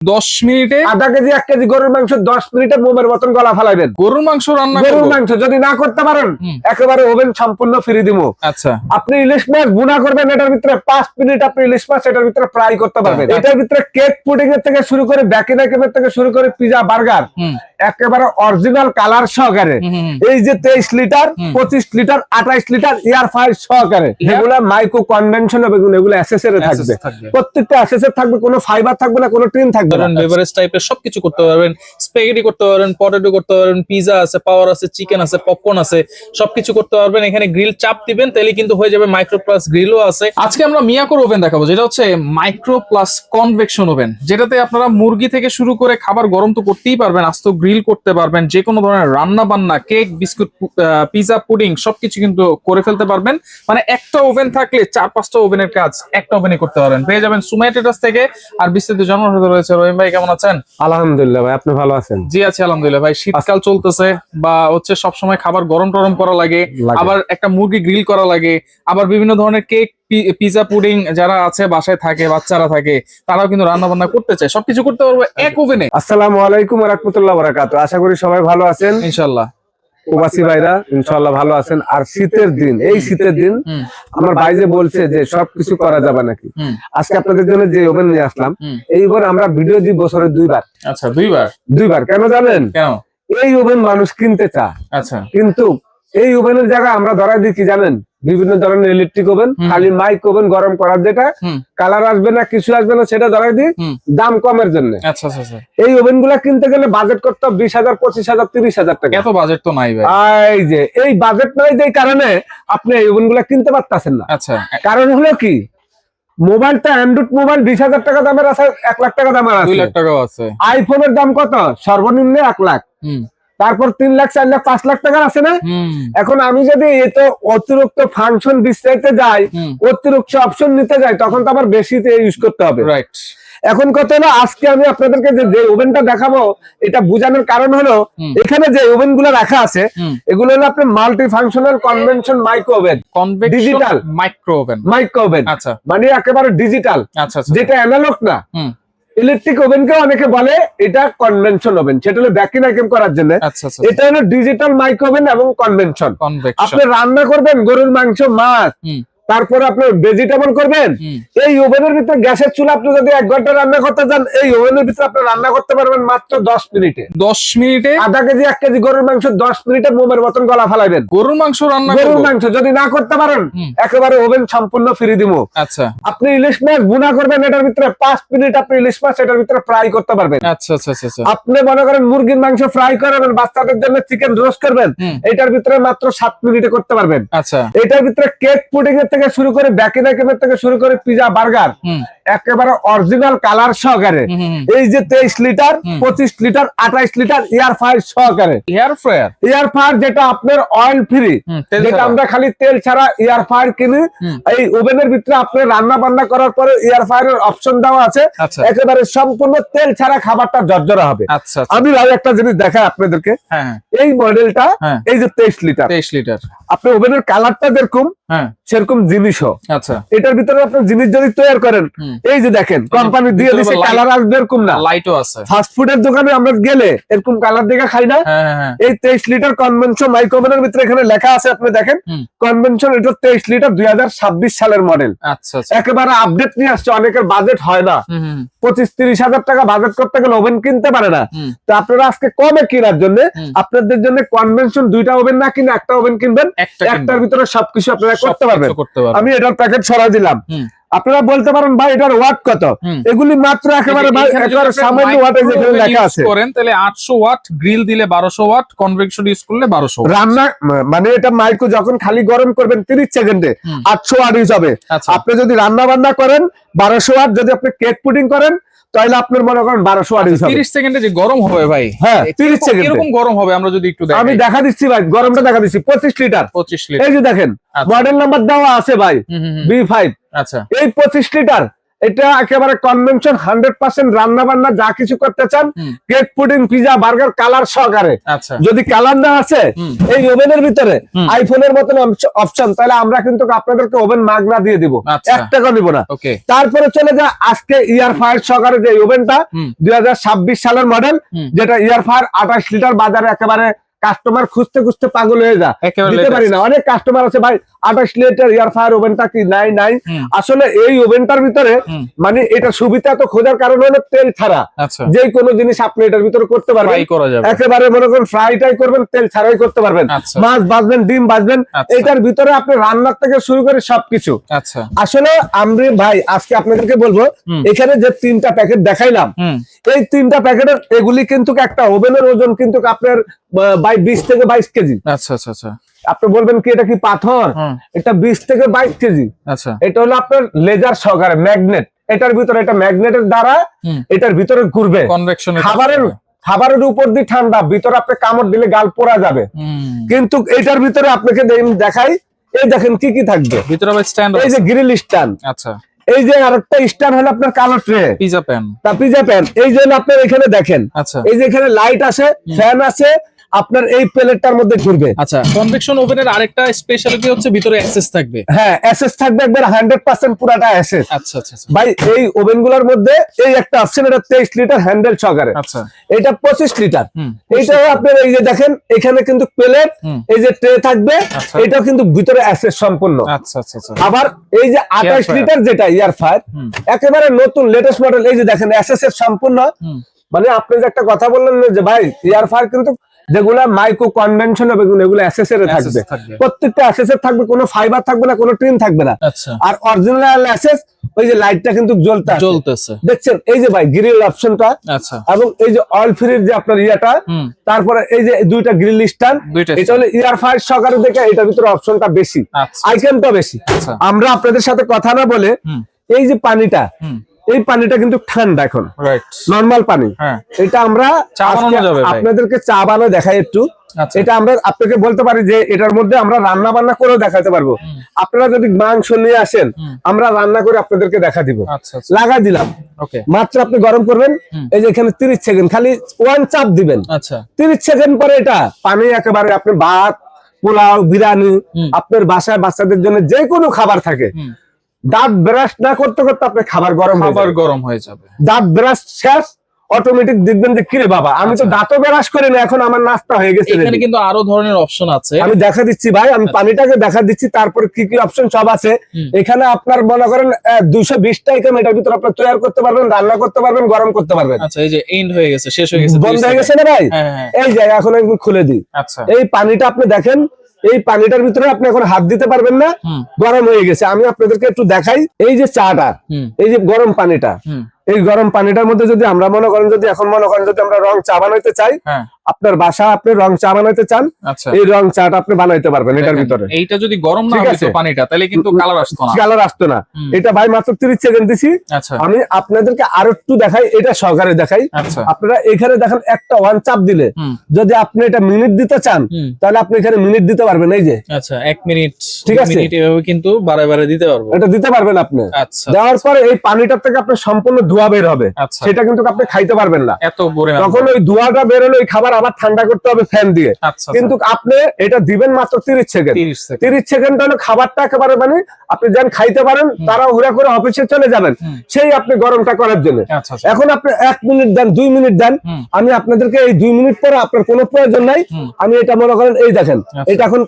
10 মিনিটে আধা KG 1 KG গরুর মাংস 10 মিনিটে মোমের মতন গলা ফেলাইবেন। গরুর মাংস রান্না গরুর করব? মাংস যদি না করতে পারেন একেবারে ওভেন সম্পূর্ণ ফ্রি দিমু। আচ্ছা, আপনি ইলিশ মাছ ভুনা করবেন, এটার ভিতরে 5 মিনিট আপনি ইলিশ মাছ এটার ভিতরে ফ্রাই করতে পারবেন। এটার ভিতরে কেক পুডিং এর থেকে শুরু করে বেকিং আইটেমের থেকে শুরু করে পিজা বার্গার একেবারে অরিজিনাল কালার সহকারে। এই যে 23 litre 25 litre 28 litre air fryer সহকারে, এগুলো মাইক্রো কনভেনশন হবে, এগুলো অ্যাসেসরি থাকবে। প্রত্যেকটা অ্যাসেসরি থাকবে, কোনো ফাইবার থাকবে না, কোনো টিন থাকবে না। বেভারেজ টাইপের সবকিছু করতে পারবেন, স্প্যাগেটি করতে পারবেন, পটেটো করতে পারবেন, পিজা আছে, পাওয়ার আছে, চিকেন আছে, পপকর্ন আছে, সবকিছু করতে পারবেন। এখানে গ্রিল চাপ দিবেন তাহলে কিন্তু হয়ে যাবে। মাইক্রো প্লাস গ্রিলও আছে। আজকে আমরা মিয়াকোর ওভেন দেখাবো, যেটা হচ্ছে মাইক্রো প্লাস কনভেকশন ওভেন, যেটাতে আপনারা মুরগি থেকে শুরু করে খাবার গরম তো করতেই পারবেন, আস্ত গ্রিল করতে পারবেন, যে কোনো ধরনের রান্না বান্না, কেক, বিস্কুট, পিজা, পুডিং সবকিছু কিন্তু করে ফেলতে পারবেন। মানে একটা ওভেন থাকলে 4-5টা ওভেনের কাজ একটা ওভেনে করতে পারবেন। পেয়ে যাবেন সুমাইয়া ট্রেডার্স থেকে। আর বিস্তারিত জানার সাথে রয়েছে রহিম ভাই। কেমন আছেন? আলহামদুলিল্লাহ ভাই, আপনি ভালো আছেন? জি আছি আলহামদুলিল্লাহ ভাই। শীতকাল চলতেছে, বা হচ্ছে সবসময় খাবার গরম টরম করা লাগে, আবার একটা মুরগি গ্রিল করা লাগে, আবার বিভিন্ন ধরনের কেক, পিজা, পুডিং যারা আছে বাসায় থাকে, বাচ্চারা থাকে, তারাও কিন্তু রান্না বান্না করতে চায়, সবকিছু করতে পারবো এক ওভেনে। আসসালামু আলাইকুম ওয়া রাহমাতুল্লাহি ওয়া বারাকাতুহু। আশা করি সবাই ভালো আছেন ইনশাআল্লাহ। প্রবাসী ভাইরা ইনশাআল্লাহ ভালো আছেন। আর শীতের দিন, এই শীতের দিন আমার ভাই যে বলছে যে সবকিছু করা যাবে নাকি, আজকে আপনাদের জন্য যে ওভেন নিয়ে আসলাম, এই ওভেন আমরা ভিডিও দিই বছরে 2 বার। আচ্ছা, 2 বার? কেন জানেন? কেন? এই ওভেন মানুষ কিনতে চায়। আচ্ছা, কিন্তু এই ওভেনের জায়গায় আমরা ধরাই দিই কি জানেন, বিভিন্ন ধরনের ইলেকট্রিক ওভেন, খালি মাইক ওভেন গরম করার, যেটা কালার আসবে না, কিছু আসবে না, সেটা ধরাই দিই দাম কমের জন্য। আচ্ছা আচ্ছা। এই ওভেন গুলা কিনতে গেলে বাজেট করতে 20,000, 25,000, 30,000 টাকা। এত বাজেট তো নাই ভাই। এই যে এই বাজেট নাই, যে কারণে আপনি এই ওভেন গুলা কিনতে পারতেছেন না। আচ্ছা, কারণ হলো কি, মোবাইলটা অ্যান্ড্রয়েড মোবাইল 20,000 টাকা দামের আছে, 1 লাখ টাকা দামের আছে, 2 লাখ টাকাও আছে। আইফোনের দাম কত? সর্বনিম্ন 1 লাখ, তারপর 3 লাখ, 4 লাখ, 5 লাখ টাকা আছে না। এখন আমি যদি এতো অতিরিক্ত ফাংশন বিস্তারিতে যাই, অতিরিক্ত অপশন নিতে যাই, তখন তো আবার বেশিতে ইউজ করতে হবে। রাইট। এখন কথা হলো, আজকে আমি আপনাদেরকে যে ওভেনটা দেখাবো, এটা বোঝানোর কারণ হলো, এখানে যে ওভেন গুলো রাখা আছে এগুলো হলো আপনার multi functional convention micro oven, digital micro oven. আচ্ছা, মানে একেবারে ডিজিটাল, আচ্ছা, যেটা অ্যানালগ না। ইলেকট্রিক ওভেনকে অনেকে বলে এটা কনভেনশন ওভেন, সেটা হলো বেকিং আইটেম করার জন্য। এটা হলো ডিজিটাল মাইক্রো ওভেন এবং কনভেনশন। আপনি রান্না করবেন গরুর মাংস, মাছ, তারপরে আপনি ভেজিটেবল করবেন, এই ওভেনের ভিতরে গ্যাসের চুলা আপনি যদি 1 ঘন্টা রান্না করতে চান, এই ওভেনের ভিতরে আপনি রান্না করতে পারবেন মাত্র 10 মিনিটে। 10 মিনিটে আধা কেজি 1 কেজি গরুর মাংস 10 মিনিটে মোমের মতন গলা ফেলাইবেন। গরুর মাংস রান্না করব? গরুর মাংস যদি না করতে পারেন একেবারে ওভেন সম্পূর্ণ ফ্রি দিমু। আচ্ছা। আপনি ইলিশ মাছ ভুনা করবেন, এটার ভিতরে 5 মিনিট আপনি ইলিশ মাছ এটার ভিতরে ফ্রাই করতে পারবেন। আচ্ছা আচ্ছা আচ্ছা। আপনি মনে করেন মুরগির মাংস ফ্রাই করবেন, বাচ্চাদের জন্য চিকেন রোস্ট করবেন, এটার ভিতরে মাত্র 7 মিনিটে করতে পারবেন। আচ্ছা। এটার ভিতরে কেক পুডিং এর থেকে শুরু করে বেকিং আইটেমের থেকে শুরু করে পিজা বার্গার একেবারে অরিজিনাল কালার সহকারে। এই যে 23 litre 25 litre 28 litre air fryer সহকারে। এয়ার ফ্রায়ার যেটা আপনার অয়েল ফ্রি, যেটা আমরা খালি তেল ছাড়া এয়ার ফ্রায়ার কিনি। এই ওভেনের ভিতরে আপনি রান্না বান্না করার পরে এয়ার ফ্রায়ারের অপশন দেওয়া আছে, একেবারে সম্পূর্ণ তেল ছাড়া খাবারটা ঝরঝরা হবে। আমি ভাই একটা জিনিস দেখাই আপনাদেরকে, এই মডেলটা, এই যে 23 লিটার আপনি ওভেনের কালারটা যেরকম সেরকম জিনিসও। আচ্ছা। এটার ভিতরে আপনি জিনিস যদি তৈরি করেন, এই যে দেখেন কোম্পানি দিয়ে দিয়েছে, কালার আসবে এরকম না, লাইটও আছে। ফাস্ট ফুডের দোকানে আমরা গেলে এরকম কালার দেখে খাই না। এই 23 লিটার কনভেনশন মাইক্রোওভেনের ভিতরে এখানে লেখা আছে, আপনি দেখেন কনভেনশন, এটা 23 লিটার 2026 সালের মডেল। আচ্ছা। একেবারে আপডেট নিয়ে আসছে। অনেকের বাজেট হয় না, 25-30 হাজার টাকা বাজেট করতে গেলে ওভেন কিনতে পারে না। তো আপনারা আজকে কমে কেনার জন্য আপনাদের জন্য কনভেনশন 2টা ওভেন না কিনে একটা ওভেন কিনবেন, একটার ভিতরে সবকিছু আপনারা করতে পারবেন। আমি এটার প্যাকেট ছড়াই দিলাম। আপনারা বলতে পারেন ভাই এটার ওয়াট কত, এগুলি মাত্র একেবারে সামান্য ওয়াটে যেখানে লেখা আছে। করেন তাহলে 800 ওয়াট, গ্রিল দিলে 1200 ওয়াট, কনভেকশন ইউজ করলে 1200 রান্না, মানে এটা মাইক্রো যখন খালি গরম করবেন 30 সেকেন্ডে 800 ওয়াট ইউজ হবে। আপনি যদি রান্না বান্না করেন 1200 ওয়াট, যদি আপনি কেক পুডিং করেন তাহলে আপনার মনে করেন 1200 ওয়াট ইউজ হবে। 30 সেকেন্ডে যে গরম হবে ভাই, হ্যাঁ 30 সেকেন্ড এরকম গরম হবে। আমরা যদি একটু দেখাই, আমি দেখা দিচ্ছি ভাই, গরমটা দেখা দিচ্ছি। 25 লিটার, এই যে দেখেন মডেল নাম্বার দেওয়া আছে ভাই, B5। আচ্ছা। এই 25 লিটার এটা একেবারে কনভেনশন 100% রান্না বান্না যা কিছু করতে চান, cake pudding pizza burger colour সহকারে। আচ্ছা, যদি কালার না আছে এই ওভেনের ভিতরে আইফোনের মতন অপশন, তাহলে আমরা কিন্তু আপনাদেরকে ওভেন মাগনা দিয়ে দিব, 1 টাকা নিব না। তারপরে চলে যায় আজকে ইয়ার ফায়ার সহকারে যে ওভেনটা 2026 সালের মডেল, যেটা ইয়ার ফায়ার 28 লিটার, বাজারে একেবারে কাস্টমার খুঁজতে খুঁজতে পাগল হয়ে যায়, দিতে পারি না। অনেক কাস্টমার আছে ভাই 28 লিটার ইয়ার ফায়ার ওভেনটা কি নাই। আসলে এই ওভেনটার ভিতরে মানে এটা সুবিধা তো খোঁজার কারণ হলো তেল ছাড়া যে কোনো জিনিস আপনি এটার ভিতরে করতে পারবেন, একেবারে মনে করেন ফ্রাইটাই করবেন, তেল ছাড়াই করতে পারবেন, মাছ ভাজবেন, ডিম ভাজবেন, এটার ভিতরে আপনি রান্নার থেকে শুরু করে সবকিছু। আসলে আমি ভাই আজকে আপনাদেরকে বলবো, এখানে যে 3টা প্যাকেট দেখাইলাম, এই 3টা প্যাকেটের এগুলি কিন্তু একটা ওভেনের ওজন কিন্তু আপনার 20 থেকে 22 কেজি। আচ্ছা। আপনি বলবেন কি এটা কি পাথর? এটা 20 থেকে 22 কেজি। আচ্ছা, এটা হলো আপনার লেজার সহকারে ম্যাগনেট, এটার ভিতরে এটা ম্যাগনেটের দ্বারা এটার ভিতরে ঘুরবে, খাবারের উপর দিয়ে ঠান্ডা, ভিতরে আপনি কামড় দিলে গাল পোড়া যাবে। কিন্তু এটার ভিতরে আপনাকে দেখাই, এই দেখেন কি কি থাকবে ভিতরে, এই যে গ্রিল স্ট্যান্ড, আচ্ছা, এই যে আরেকটা স্ট্যান্ড হলো আপনার কালো ট্রে, পিজা প্যান, এই যে আপনার এখানে দেখেন, এই যে এখানে লাইট আছে, ফ্যান আছে, আপনার এই প্লেটটার মধ্যে ঘুরবে। আচ্ছা, কনভেকশন ওভেনের আরেকটা স্পেশালিটি হচ্ছে ভিতরে অ্যাক্সেস থাকবে। হ্যাঁ, অ্যাক্সেস থাকবে একবার 100% পুরাটা অ্যাক্সেস। আচ্ছা ভাই এই ওভেনগুলোর মধ্যে এই একটা অপশন, এটা 23 লিটার হ্যান্ডেল সহকারে। আচ্ছা, এটা 25 লিটার। এটা আপনার এই যে দেখেন এখানে কিন্তু প্লেট, এই যে ট্রে থাকবে, এটা কিন্তু ভিতরে অ্যাক্সেস সম্পূর্ণ। আচ্ছা। আবার এই যে 28 লিটার যেটা ইয়ার ফায়ার, একেবারে নতুন লেটেস্ট মডেল, এই যে দেখেন অ্যাক্সেস এর সম্পূর্ণ। মানে আপনি যে একটা কথা বললেন যে ভাই ইয়ার ফায়ার কিন্তু যেগুলা মাইক্রো কনভেনশন হবে, এগুলো অ্যাসেসরে থাকবে, প্রত্যেকটা অ্যাসেসর থাকবে, কোনো ফাইবার থাকবে না, কোনো টিন থাকবে না। আর অরিজিনাল অ্যাসেস, ওই যে লাইটটা কিন্তু জ্বলতেছে দেখছেন, এই যে ভাই গ্রিল অপশনটা, এবং এই যে অয়েল ফ্রির যে আপনার ইয়াটা, তারপরে এই যে 2টা গ্রিল স্ট্যান্ড, এটা হলো ইয়ার ফায়ার সহকারে দেখে এটার ভিতরে অপশনটা বেশি, আইটেমটা বেশি। আমরা আপনাদের সাথে কথা না বলে এই যে পানিটা, এই পানিটা কিন্তু ঠান্ডা, এখন নরমাল পানি, এটা আমরা আপনাদেরকে চা বানানো দেখাই একটু। এটা আমরা আপনাকে বলতে পারি যে এটার মধ্যে আমরা রান্না বান্না করেও দেখাতে পারবো। আপনারা যদি মাংস নিয়ে আসেন, আমরা রান্না করে আপনাদেরকে দেখা দিব। লাগা দিলাম, মাত্র আপনি গরম করবেন, এই যে এখানে 30 সেকেন্ড খালি 1 চাপ দিবেন, 30 সেকেন্ড পরে এটা পানি একেবারে আপনি ভাত, পোলাও, বিরিয়ানি, আপনার বাসায় বাচ্চাদের জন্য যে কোনো খাবার থাকে, দাঁত ব্রাশ না করতে করতে আপনার খাবার গরম হয়ে যাবে। দাঁত ব্রাশ শেষ, অটোমেটিক দেখবেন যে কিরে বাবা, আমি তো দাঁতও ব্রাশ করি না, এখন আমার নাস্তা হয়ে গেছে। এখানে কিন্তু আরো ধরনের অপশন আছে, আমি দেখা দিচ্ছি ভাই, আমি পানিটাকে দেখা দিচ্ছি, তারপর কি কি অপশন সব আছে এখানে। আপনার মনে করেন 220টা আইটেম এটার ভিতরে আপনি তৈরি করতে পারবেন, রান্না করতে পারবেন, গরম করতে পারবেন। আচ্ছা, এই যে এন্ড হয়ে গেছে, শেষ হয়ে গেছে, বন্ধ হয়ে গেছে না ভাই? এই যে এখন আমি খুলে দিই। আচ্ছা, এই পানিটা আপনি দেখেন, এই পানিটার ভিতরে আপনি এখন হাত দিতে পারবেন না, গরম হয়ে গেছে। আমি আপনাদেরকে একটু দেখাই, এই যে চাটা, এই যে গরম পানিটা, এই গরম পানিটার মধ্যে যদি আমরা মনে করেন, যদি এখন মনে করেন যদি আমরা রং চা বানাইতে চাই, আপনার বাসা আপনি রং চা বানাইতে চান, এই রং চাটা আপনি বানাইতে পারবেন এটার ভিতরে। এইটা যদি গরম না হতো পানিটা, তাহলে কিন্তু কালার আসতো না। এটা ভাই মাত্র 30 সেকেন্ড দিছি। আমি আপনাদেরকে আরো একটু দেখাই, এটা সহকারে দেখাই। আপনারা এখানে দেখেন একটা 1 চাপ দিলে, যদি আপনি এটা মিনিট দিতে চান, তাহলে আপনি এখানে মিনিট দিতে পারবেন। এই যে 1 মিনিট, ঠিক আছে, এভাবে কিন্তু বারে দিতে পারবো, এটা দিতে পারবেন আপনি। দেওয়ার পরে এই পানিটার থেকে আপনার সম্পূর্ণ ধোঁয়া বের হবে, সেটা কিন্তু আপনি খাইতে পারবেন না। তখন ওই ধোঁয়াটা বের হলে ওই খাবার আবার ঠান্ডা করতে হবে ফ্যান দিয়ে। কিন্তু আপনি এটা দিবেন মাত্র 30 সেকেন্ড। 30 সেকেন্ড হলো খাবারটা একেবারে মানে আপনি যেন খাইতে পারেন, তারা হুড়া করে অফিসে চলে যাবেন, সেই আপনি গরমটা করার জন্য। এখন আপনি 1 মিনিট দেন, 2 মিনিট দেন, আমি আপনাদেরকে এই 2 মিনিট পরে আপনার কোনো প্রয়োজন নাই, আমি এটা মনে করেন এই দেখেন, এটা এখন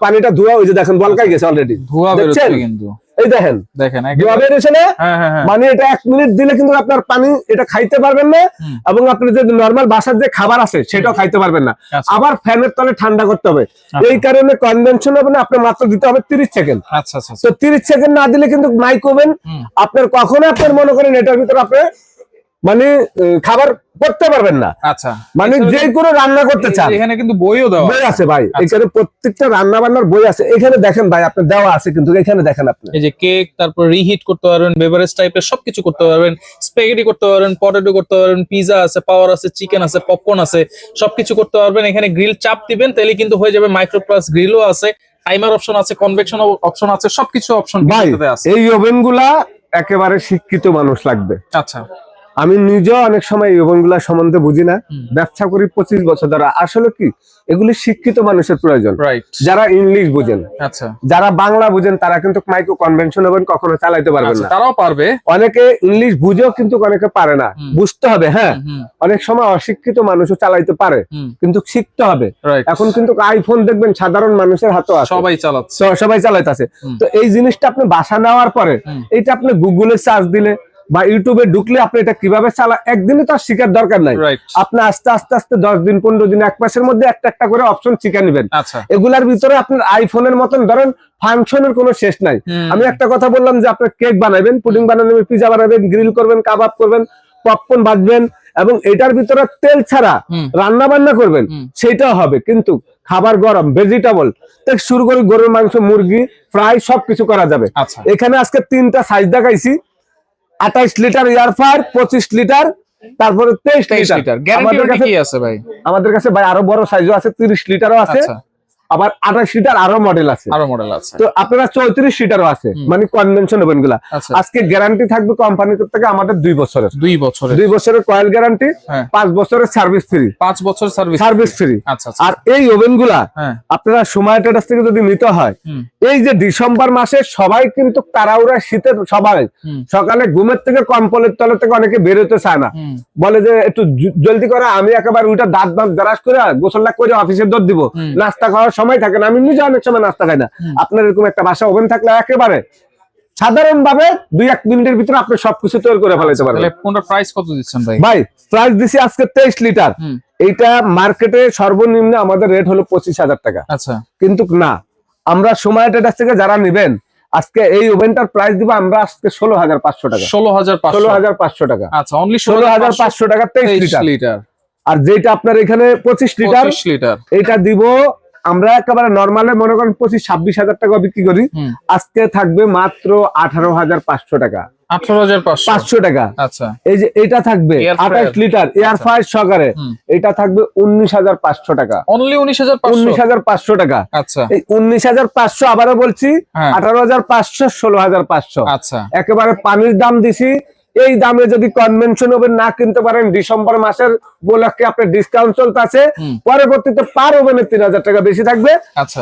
পানিটা ধোয়া, ওই যে দেখেন বলকাই গেছে অলরেডি, ধোয়া বেরোচ্ছে কিন্তু, এই দেখেন মানে এটা 1 মিনিট দিলে কিন্তু আপনার পানি এটা খাইতে পারবেন না, এবং আপনি যে নরমাল বাসার যে খাবার আছে সেটাও খাইতে পারবেন না। আবার ফ্যানের তলে ঠান্ডা করতে হবে, এই কারণে কনভেনশন হবে না, আপনার মাত্র দিতে হবে 30 সেকেন্ড। তো 30 সেকেন্ড না দিলে কিন্তু মাইক্রো ওভেন আপনার কখনো আপনার মনে করেন এটার ভিতরে আপনি মানে খাবার করতে পারবেন না। আচ্ছা, মানে যে কোনো রান্না করতে চান, এখানে কিন্তু বইও দেওয়া বই আছে ভাই, এখানে প্রত্যেকটা রান্না বান্নার বই আছে। এখানে দেখেন ভাই, আপনার দেওয়া আছে কিন্তু এখানে দেখেন আপনি এই যে কেক, তারপর রিহিট করতে পারবেন, বেভারেজ টাইপের সবকিছু করতে পারবেন, স্প্যাগেটি করতে পারবেন, পটেটো করতে পারবেন, পিজা আছে, পাওয়ার আছে, চিকেন আছে, পপকর্ন আছে, সবকিছু করতে পারবেন। এখানে গ্রিল চাপ দিবেন, তাহলে কিন্তু হয়ে যাবে। মাইক্রো প্লাস গ্রিলও আছে, টাইমার অপশন আছে, কনভেকশন অপশন আছে, সবকিছু অপশন ভাই। এই ওভেনগুলা একেবারে শিক্ষিত মানুষ লাগবে। আচ্ছা, আমি নিজেও অনেক সময় এই ওভেনগুলা সম্বন্ধে বুঝি না, ব্যবসা করি 25 বছর ধরে। আসলে কি এগুলি শিক্ষিত মানুষের প্রয়োজন, রাইট। যারা ইংলিশ বুঝেন, আচ্ছা, যারা বাংলা বুঝেন তারা কিন্তু মাইক্রো কনভেনশন ওভেন কখনো চালাইতে পারবেন না। তারাও পারবে, অনেকে ইংলিশ বুঝেও কিন্তু অনেকে পারে না, বুঝতে হবে। হ্যাঁ, অনেক সময় অশিক্ষিত মানুষও চালাইতে পারে, কিন্তু শিখতে হবে। এখন কিন্তু আইফোন দেখবেন সাধারণ মানুষের হাতেও আছে, সবাই চালাইতেছে। তো এই জিনিসটা আপনি বাসা নেওয়ার পরে এইটা আপনি গুগলে সার্চ দিলে বা ইউটিউবে ঢুকলে আপনি এটা কিভাবে চালা, একদিনে তো আর শিখার দরকার নাই। আপনি আস্তে আস্তে আস্তে 10 দিন 15 দিন 1 মাসের মধ্যে একটা একটা করে অপশন শিখে নেবেন। এগুলার ভিতরে আপনার আইফোনের মতন ধরেন ফাংশনের কোনো শেষ নাই। আমি একটা কথা বললাম যে আপনি কেক বানাবেন, পুডিং বানাবেন, পিজা বানাবেন, গ্রিল করবেন, কাবাব করবেন, পপকর্ন ভাজবেন, এবং এটার ভিতরে তেল ছাড়া রান্না বান্না করবেন, সেটাও হবে। কিন্তু খাবার গরম, ভেজিটেবল থেকে শুরু করে গরুর মাংস, মুরগি ফ্রাই সবকিছু করা যাবে। এখানে আজকে 3টা সাইজ দেখাইছি, 28 লিটার এয়ার ফায়ার, 25 লিটার, তারপরে 23 লিটার। আমাদের কাছে ভাই আরো বড় সাইজও আছে, 30 লিটারও আছে, আবার 28 লিটার আরো মডেল আছে। তো আপনারা 34 লিটারও আছে, মানে কনভেনশন ওভেন গুলা। আজকে গ্যারান্টি থাকবে কোম্পানি থেকে আমাদের 2 বছরের 2 বছরের কয়েল গ্যারান্টি, 5 বছরের সার্ভিস ফ্রি, 5 বছর সার্ভিস ফ্রি। আর এই ওভেন গুলা আপনারা সময় ট্রেডার্স থেকে যদি নিতে হয়, এই যে ডিসেম্বর মাসে সবাই কিন্তু তাড়াহুড়া, শীতের সবাই সকালে ঘুমের থেকে কম্বলের তলে থেকে অনেকে বেরোতে চায় না, বলে যে একটু জলদি করে, আমি একেবারে ওইটা দাঁত ব্রাশ করে গোসল করে অফিসে দৌড় দিব, নাস্তা খাওয়ার সময় থাকে না। আমি নিজে অনেক সময় নাস্তা খাই না। আপনার এরকম একটা বাসা ওভেন থাকলে একেবারে সাধারণ ভাবে 2-1 মিনিটের ভিতরে আপনি সবকিছু তৈরি করে ফেলাইতে পারবেন। প্রাইস কত দিচ্ছেন ভাই? ভাই প্রাইস দিছি আজকে 23 লিটার। এইটা মার্কেটে সর্বনিম্ন আমাদের রেট হলো 25,000 টাকা। আচ্ছা, কিন্তু না, আমরা সময় ট্রেডার্স থেকে যারা নেবেন আজকে এই ওভেনটার প্রাইস দিব আমরা আজকে 16,500 টাকা। 16,500 টাকা। আচ্ছা, অনলি 16,500 টাকা 23 লিটার। আর যেটা আপনার এখানে 25 লিটার, এটা দিব আমরা একেবারে নরমালে মনে করেন 25-26 হাজার টাকা বিক্রি করি, আজকে থাকবে মাত্র 18,500 টাকা। 18,500 টাকা। আচ্ছা, এই যে এটা থাকবে 28 লিটার এয়ার ফায়ার সহকারে, এটা থাকবে 19,500 টাকা। অনলি 19,500 টাকা। আচ্ছা, এই 19,500 আবারও বলছি, 18,500, 16,500। আচ্ছা, একেবারে পানির দাম দিছি। এই দামে যদি কনভেনশন ওভেন না কিনতে পারেন, ডিসেম্বর মাসের উপলক্ষে আপনার ডিসকাউন্ট চলতেছে, পরবর্তীতে পার ওভেনে 3,000 টাকা বেশি থাকবে।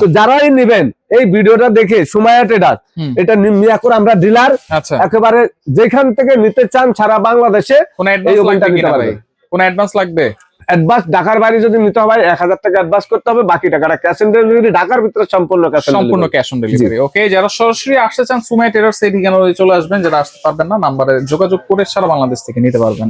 তো যারাই নেবেন এই ভিডিওটা দেখে সুমাইয়া ট্রেডার্স, এটা মিয়াকোর আমরা ডিলার, একেবারে যেখান থেকে নিতে চান সারা বাংলাদেশে এই ওভেনটা নিতে পারবেন। কোন অ্যাডভান্স লাগবে? অ্যাডভান্স ঢাকার বাইরে যদি নিতে হয় 1,000 টাকা অ্যাডভান্স করতে হবে, বাকি টাকাটা ক্যাশ অন ডেলিভারি। ঢাকার ভিতরে সম্পূর্ণ ক্যাশ অন ডেলিভারি। ওকে, যারা সরাসরি আসতে চান সুমাইয়া ট্রেডার্স এই ঠিকানায় চলে আসবেন, যারা আসতে পারবেন না নাম্বারে যোগাযোগ করে সারা বাংলাদেশ থেকে নিতে পারবেন।